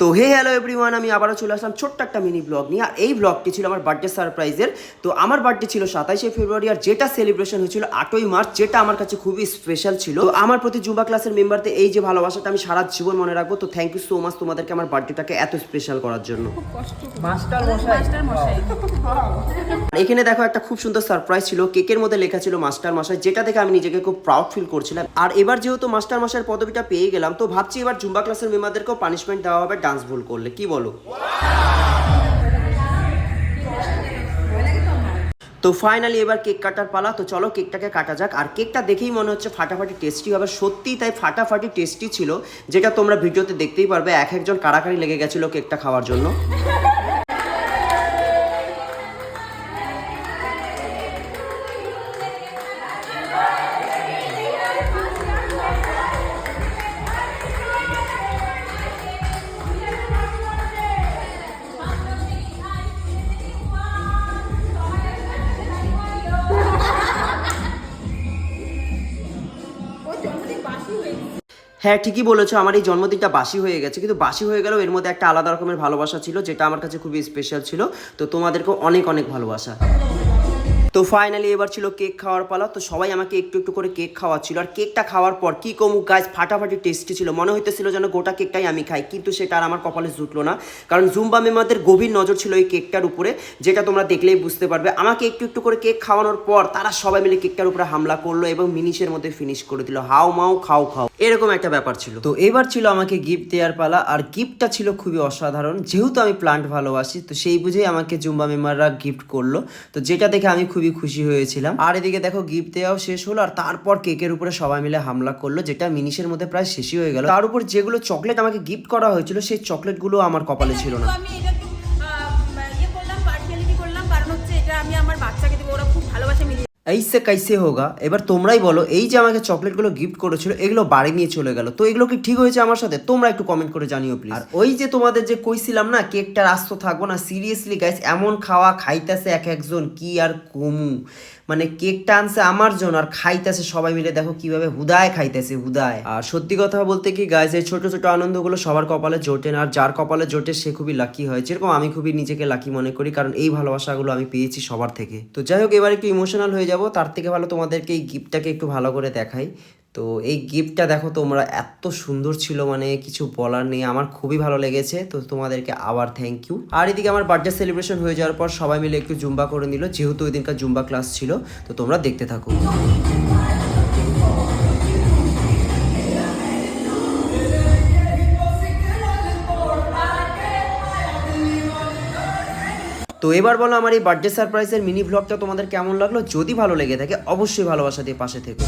তো হে hello everyone, আমি আবারও চলে আসলাম ছোট্ট একটা মিনি ব্লগ নিয়ে। আর এই ব্লগটি ছিল আমার বার্থডে সারপ্রাইজের। তো আমার বার্থডে ছিল 27শে ফেব্রুয়ারি, আর যেটা সেলিব্রেশন হয়েছিল 8ই মার্চ, যেটা আমার কাছে খুবই স্পেশাল ছিল। তো আমার প্রতি জুম্বা ক্লাসের মেম্বারদের এই যে ভালোবাসাটা আমি সারা জীবন মনে রাখবো। তো থ্যাংক ইউ সো মাচ তোমাদেরকে আমার বার্থডেটাকে এত স্পেশাল করার জন্য। এখানে দেখো একটা খুব সুন্দর সারপ্রাইজ ছিল, কেকের মধ্যে লেখা ছিল মাস্টার মশাই, যেটা দেখে আমি নিজেকে খুব প্রাউড ফিল করছিলাম। আর এবার যেহেতু মাস্টার মশাইয়ের পদবিটা পেয়ে গেলাম, তো ভাবছি এবার জুম্বা ক্লাসের মেম্বারদেরকেও পানিশমেন্ট দেওয়া হবে ডান্স ভুল করলে, কি বলো? তো ফাইনালি এবার কেক কাটার পালা। তো চলো কেকটাকে কাটা যাক। আর কেকটা দেখেই মনে হচ্ছে ফাটাফাটি টেস্টি হবে, সত্যিই তাই ফাটাফাটি টেস্টি ছিল, যেটা তোমরা ভিডিওতে দেখতেই পারবে। এক একজন কাড়াকাড়ি লেগে গেছিল কেকটা খাওয়ার জন্য। হ্যাঁ, ঠিকই বলেছো, আমার এই জন্মদিনটা বাসি হয়ে গেছে, কিন্তু বাসি হয়ে গেলেও এর মধ্যে একটা আলাদা রকমের ভালোবাসা ছিল, যেটা আমার কাছে খুবই স্পেশাল ছিল। তো তোমাদেরকেও অনেক অনেক ভালোবাসা। তো ফাইনালি এবার ছিল কেক খাওয়ার পালা। তো সবাই আমাকে একটু একটু করে কেক খাওয়াচ্ছিল। আর কেকটা খাওয়ার পর কি কমু গাইস, ফাটাফাটি টেস্টি ছিল। মনে হইতেছিল যেন গোটা কেকটাই আমি খাই, কিন্তু সেটা আর আমার কপালে জুটলো না, কারণ জুম্বা মেমাদের গভীর নজর ছিল এই কেকটার উপরে, যেটা তোমরা দেখলেই বুঝতে পারবে। আমাকে একটু একটু করে কেক খাওয়ানোর পর তারা সবাই মিলে কেকটার উপরে হামলা করলো এবং মিনিশের মধ্যে ফিনিশ করে দিল। হাও মাও খাও খাও, এরকম একটা ব্যাপার ছিল। তো এবার ছিল আমাকে গিফট দেওয়ার পালা। আর গিফটটা ছিল খুবই অসাধারণ, যেহেতু আমি প্লান্ট ভালোবাসি, তো সেই বুঝেই আমাকে জুম্বা মেম্বাররা গিফট করলো। তো যেটা দেখে আমি খুবই খুশি হয়েছিলাম। আর এদিকে দেখো গিফট দেওয়াও শেষ হলো, আর তারপর কেকের উপরে সবাই মিলে হামলা করলো, যেটা মিনিশের মধ্যে প্রায় শেষই হয়ে গেল। তার উপর যেগুলো চকলেট আমাকে গিফট করা হয়েছিল, সেই চকলেটগুলো আমার কপালে ছিল না। আমি এটা একটু ইয়ে করলাম, পার্সিয়ালিটি করলাম, কারণ হচ্ছে এটা আমি আমার বাচ্চাকে দেবো, ওরা খুব ভালোবাসে মিলিয়ে। এইসে কাইসে হোগা। এবার তোমরাই বলো, এই যে আমাকে চকলেটগুলো গিফট করেছিল, এগুলো বাড়ি নিয়ে চলে গেল, তো এগুলো কি ঠিক হয়েছে আমার সাথে? তোমরা একটু কমেন্ট করে জানিও প্লিজ। আর ওই যে তোমাদের যে কইছিলাম না কেকটা আস্ত থাকবো না, সিরিয়াসলি গাইস, এমন খাওয়া খাইতেছে এক একজন, কি আর কমু। মানে কেকটা আনছে আমার জন্য, আর খাইতেছে সবাই মিলে, দেখো কিভাবে হুদায় খাইতেছে, হুদায়। আর সত্যি কথা বলতে কি গাইস, এই ছোট ছোট আনন্দগুলো সবার কপালে জোটে না, আর যার কপালে জোটে সে খুবই লাকি হয়। যেরকম আমি খুবই নিজেকে লাকি মনে করি, কারণ এই ভালোবাসাগুলো আমি পেয়েছি সবার থেকে। তো যাই হোক, এবার একটু ইমোশনাল হয়ে যাব, তার থেকে ভালো তোমাদেরকে এই গিফটটাকে একটু ভালো করে দেখাই। তো এই গিফটটা দেখো তোমরা, এত সুন্দর ছিল, মানে কিছু বলার নেই, আমার খুবই ভালো লেগেছে। তো তোমাদেরকে আবার থ্যাংক ইউ। আর এদিকে আমার বার্থডে সেলিব্রেশন হয়ে যাওয়ার পর সবাই মিলে একটু জুম্বা করে নিল, যেহেতু ওই দিনকার জুম্বা ক্লাস ছিল। তো তোমরা দেখতে থাকো। তো এবার বলো, আমার এই বার্থডে সারপ্রাইজের মিনি ব্লগটা তোমাদের কেমন লাগলো? যদি ভালো লেগে থাকে অবশ্যই ভালোবাসা দিয়ে পাশে থেকো।